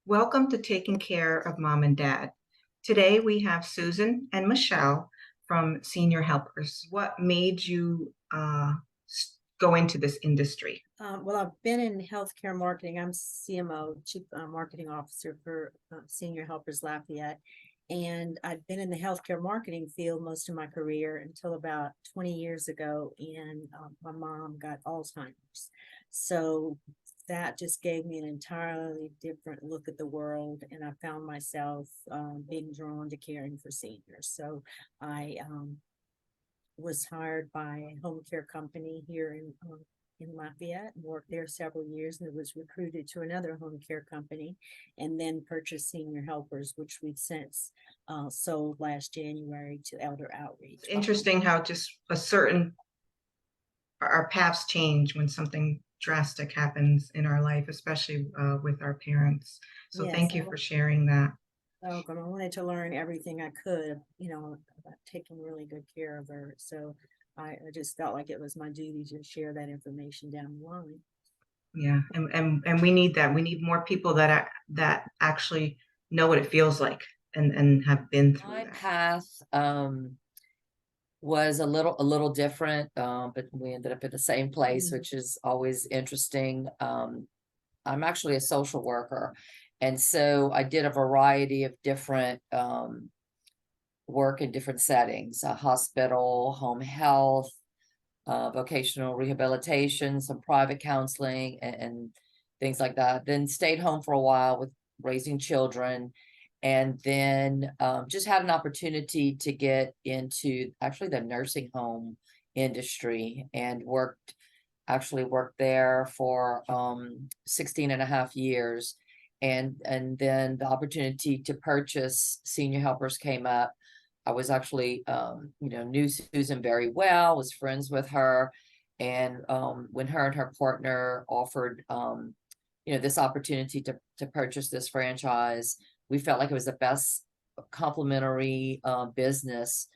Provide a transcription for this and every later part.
Welcome to Taking Care of Mom and Dad. Today we have Susan and Michelle from Senior Helpers. What made you go into this industry? Well, I've been in healthcare marketing. I'm CMO, Chief Marketing Officer for Senior Helpers Lafayette. And I've been in the healthcare marketing field most of my career until about 20 years ago. And my mom got Alzheimer's. So that just gave me an entirely different look at the world. And I found myself being drawn to caring for seniors. So I was hired by a home care company here in Lafayette and worked there several years, and was recruited to another home care company and then purchased Senior Helpers, which we've since sold last January to Elder Outreach. It's interesting how just our paths change when something drastic happens in our life, especially with our parents. So Yes, thank you for sharing that. I wanted to learn everything I could, about taking really good care of her. So I just felt like it was my duty to share that information down the line. Yeah, and we need that. We need more people that actually know what it feels like and have been through My that. path was a little different, but we ended up at the same place, which is always interesting. I'm actually a social worker, and so I did a variety of different work in different settings: a hospital, home health, vocational rehabilitation, some private counseling, and things like that. Then stayed home for a while with raising children, and then just had an opportunity to get into actually the nursing home industry and worked there for 16 and a half years. And then the opportunity to purchase Senior Helpers came up. I was actually, knew Susan very well, was friends with her. And when her and her partner offered, this opportunity to purchase this franchise, we felt like it was the best complementary business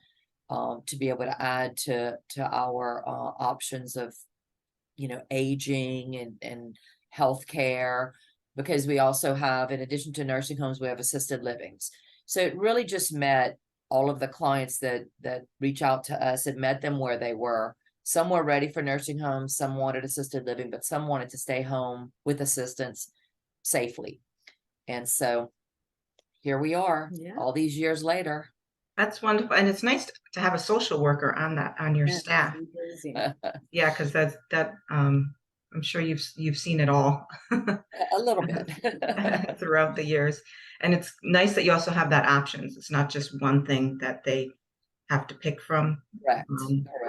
to be able to add to our options of, aging and healthcare, because we also have, in addition to nursing homes, we have assisted livings. So it really just met all of the clients that reach out to us, and met them where they were. Some were ready for nursing homes, some wanted assisted living, but some wanted to stay home with assistance safely. And so here we are, all these years later. That's wonderful, and it's nice to have a social worker on your staff. Yeah, because I'm sure you've seen it all A little bit. throughout the years, and it's nice that you also have that options. It's not just one thing that they have to pick from. Correct.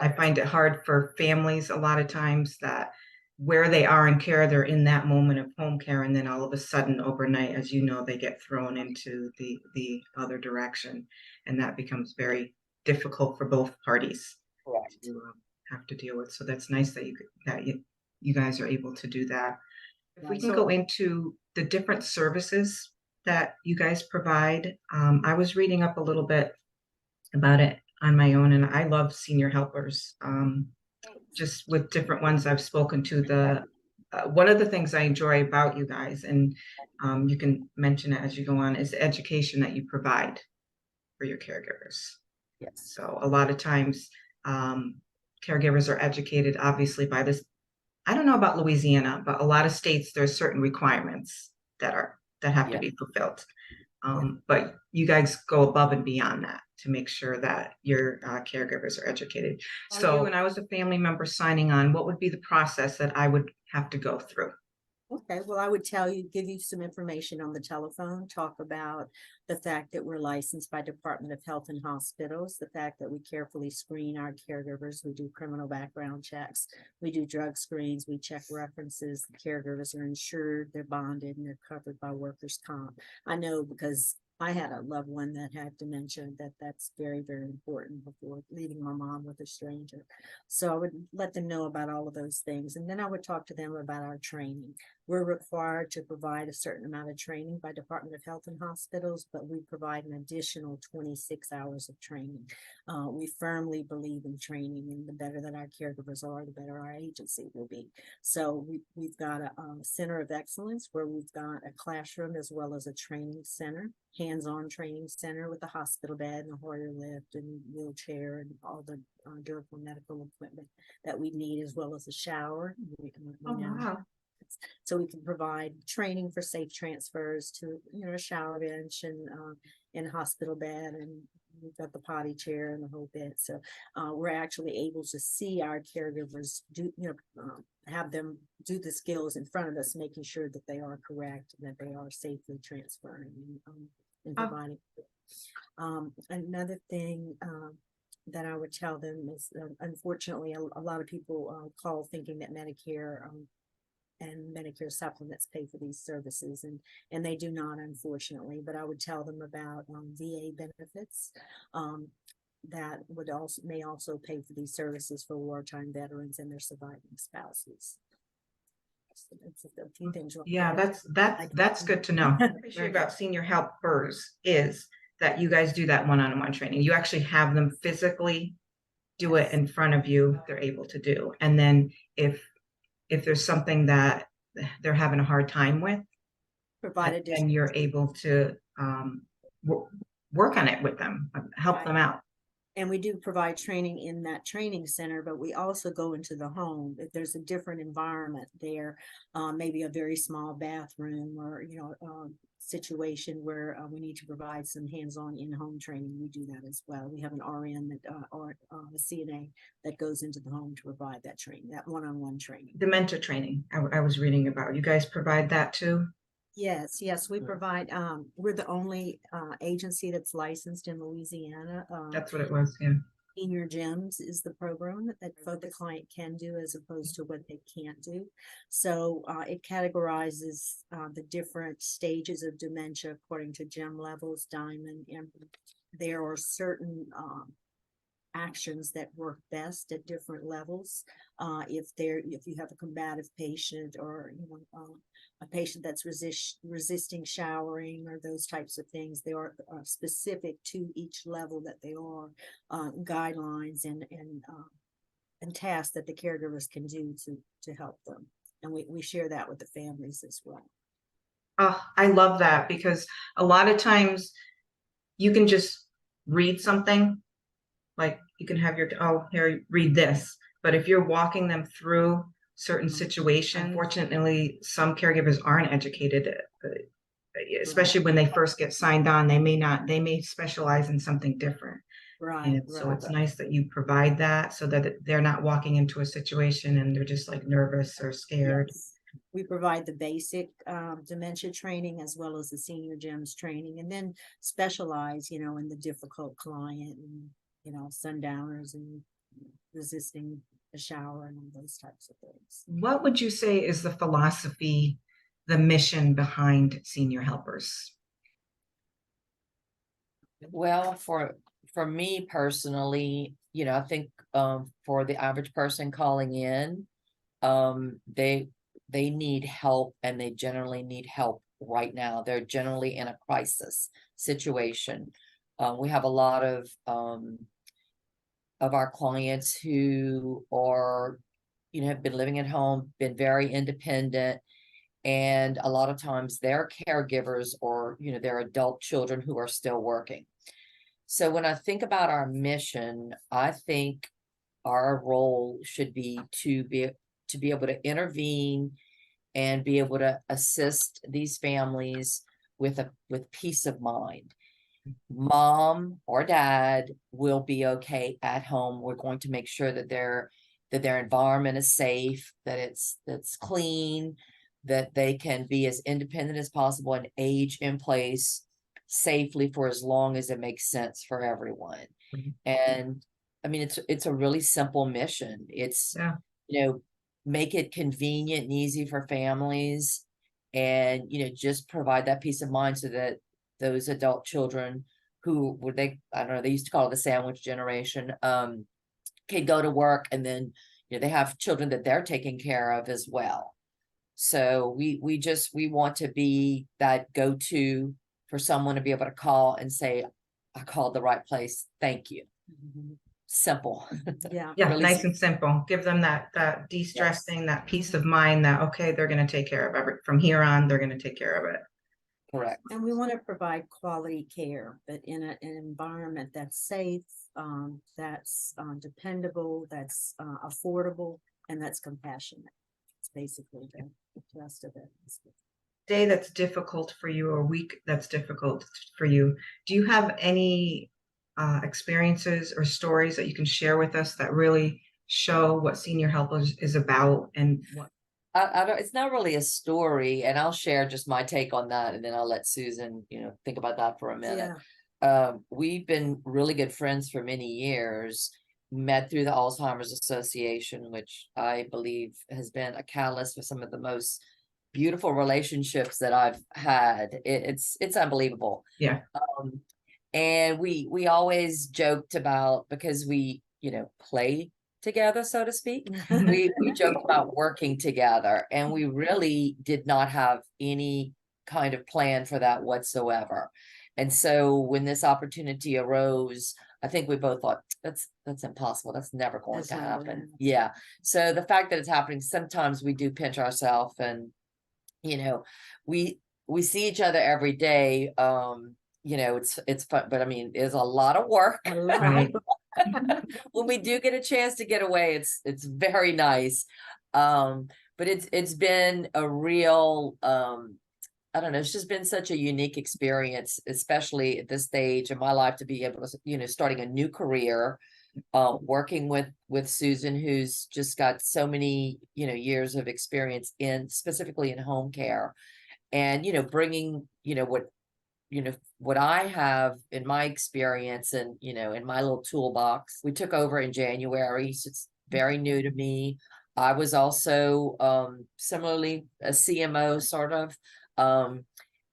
I find it hard for families a lot of times that where they are in care, they're in that moment of home care, and then all of a sudden overnight, as you know, they get thrown into the other direction, and that becomes very difficult for both parties Correct. to have to deal with. So that's nice that you guys are able to do that. If we can go into the different services that you guys provide, I was reading up a little bit about it on my own, and I love Senior Helpers. Just with different ones I've spoken to, one of the things I enjoy about you guys, and you can mention it as you go on, is the education that you provide for your caregivers. Yes. So a lot of times, caregivers are educated, obviously, by this. I don't know about Louisiana, but a lot of states, there's certain requirements that have to be fulfilled. But you guys go above and beyond that to make sure that your caregivers are educated. So when I was a family member signing on, what would be the process that I would have to go through? Okay, well, I would give you some information on the telephone, talk about the fact that we're licensed by Department of Health and Hospitals, the fact that we carefully screen our caregivers, we do criminal background checks, we do drug screens, we check references, the caregivers are insured, they're bonded, and they're covered by workers' comp. I know because I had a loved one that had dementia, that's very, very important before leaving my mom with a stranger. So I would let them know about all of those things. And then I would talk to them about our training. We're required to provide a certain amount of training by Department of Health and Hospitals, but we provide an additional 26 hours of training. We firmly believe in training, and the better that our caregivers are, the better our agency will be. So we've got a center of excellence where we've got a classroom as well as a training center, hands-on training center with a hospital bed and a Hoyer lift and wheelchair and all the durable medical equipment that we need, as well as a shower. Oh, wow. So we can provide training for safe transfers to, a shower bench and in a hospital bed, and we've got the potty chair and the whole bit. So we're actually able to see our caregivers do, have them do the skills in front of us, making sure that they are correct and that they are safely transferring and providing. Another thing that I would tell them is, unfortunately, a lot of people call thinking that Medicare and Medicare supplements pay for these services, and they do not, unfortunately. But I would tell them about VA benefits that may also pay for these services for wartime veterans and their surviving spouses. It's a few things. Yeah, that's good to know. What I appreciate about senior helpers is that you guys do that one-on-one training. You actually have them physically do it in front of you. They're able to do, and then if there's something that they're having a hard time with, and you're able to work on it with them, help them out. And we do provide training in that training center, but we also go into the home. If there's a different environment there, maybe a very small bathroom or, situation where we need to provide some hands-on in-home training, we do that as well. We have an RN or a CNA that goes into the home to provide that training, that one-on-one training. Dementia training, I was reading about. You guys provide that too? Yes, we provide, we're the only agency that's licensed in Louisiana. That's what it was, yeah. Senior Gems is the program that the client can do as opposed to what they can't do. So it categorizes the different stages of dementia according to gem levels, diamond, and there are certain actions that work best at different levels. If you have a combative patient or a patient that's resisting showering or those types of things, they are specific to each level that they are, guidelines and tasks that the caregivers can do to help them, and we share that with the families as well. I love that, because a lot of times you can just read something, like you can have here, read this. But if you're walking them through certain situations, unfortunately, some caregivers aren't educated, especially when they first get signed on. They may specialize in something different. Right. So it's nice that you provide that so that they're not walking into a situation and they're just like nervous or scared. Yes. We provide the basic dementia training as well as the senior gems training, and then specialize, in the difficult client and, sundowners and resisting the shower and all those types of things. What would you say is the philosophy, the mission behind senior helpers? Well, for me personally, I think for the average person calling in, they need help, and they generally need help right now. They're generally in a crisis situation. We have a lot of our clients who are, have been living at home, been very independent, and a lot of times their caregivers or, their adult children who are still working. So when I think about our mission, I think our role should be to be able to intervene and be able to assist these families with peace of mind. Mom or dad will be okay at home. We're going to make sure that their environment is safe, that it's clean, that they can be as independent as possible and age in place safely for as long as it makes sense for everyone. Mm-hmm. And I mean, it's a really simple mission. It's, make it convenient and easy for families, and, just provide that peace of mind so that those adult children who were I don't know, they used to call it the sandwich generation, can go to work, and then, they have children that they're taking care of as well. So we want to be that go-to for someone to be able to call and say, I called the right place. Thank you. Simple. Yeah. Yeah, Really nice and simple. Give them that de-stressing, that peace of mind that, okay, they're going to take care of from here on, they're going to take care of it. Correct. And we want to provide quality care, but in an environment that's safe, that's dependable, that's affordable, and that's compassionate. It's basically the rest of it. Day that's difficult for you, or week that's difficult for you, do you have any experiences or stories that you can share with us that really show what Senior Helpers is about and what? I don't, it's not really a story, and I'll share just my take on that, and then I'll let Susan, think about that for a minute. We've been really good friends for many years, met through the Alzheimer's Association, which I believe has been a catalyst for some of the most beautiful relationships that I've had. It's unbelievable. Yeah. And we always joked about, because we, play together, so to speak. We joked about working together, and we really did not have any kind of plan for that whatsoever. And so when this opportunity arose, I think we both thought that's impossible. That's never going to happen. Yeah. So the fact that it's happening, sometimes we do pinch ourselves, and we see each other every day. It's fun, but I mean, it's a lot of work. Right. When we do get a chance to get away, it's very nice. But it's been a real, I don't know, it's just been such a unique experience, especially at this stage in my life, to be able to, starting a new career, working with Susan, who's just got so many, years of experience specifically in home care, and, bringing, what I have in my experience and, in my little toolbox. We took over in January, so it's very new to me. I was also, similarly a CMO sort of.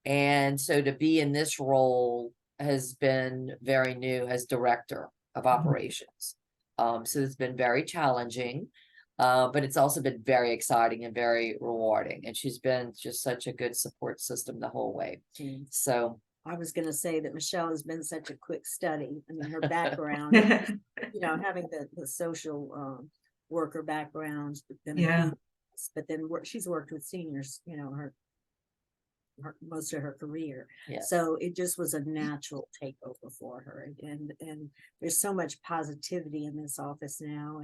And so to be in this role has been very new as director of operations. So it's been very challenging, but it's also been very exciting and very rewarding. And she's been just such a good support system the whole way. So I was going to say that Michele has been such a quick study. I mean, her background, having the social worker background, but then she's worked with seniors, her most of her career. Yeah. So it just was a natural takeover for her. And there's so much positivity in this office now.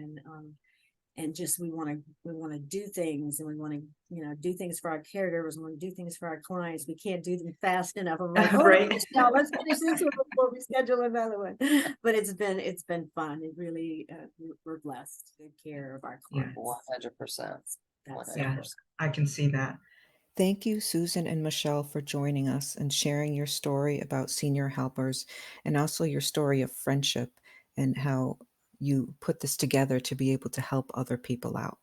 And just we want to do things, and we want to do things for our caregivers, and we want to do things for our clients. We can't do them fast enough. I'm like, right. Now let's finish this one before we schedule another one. But it's been fun. It really we're blessed. Good care of our clients. 100%. Yeah, I can see that. Thank you, Susan and Michele, for joining us and sharing your story about Senior Helpers, and also your story of friendship and how you put this together to be able to help other people out.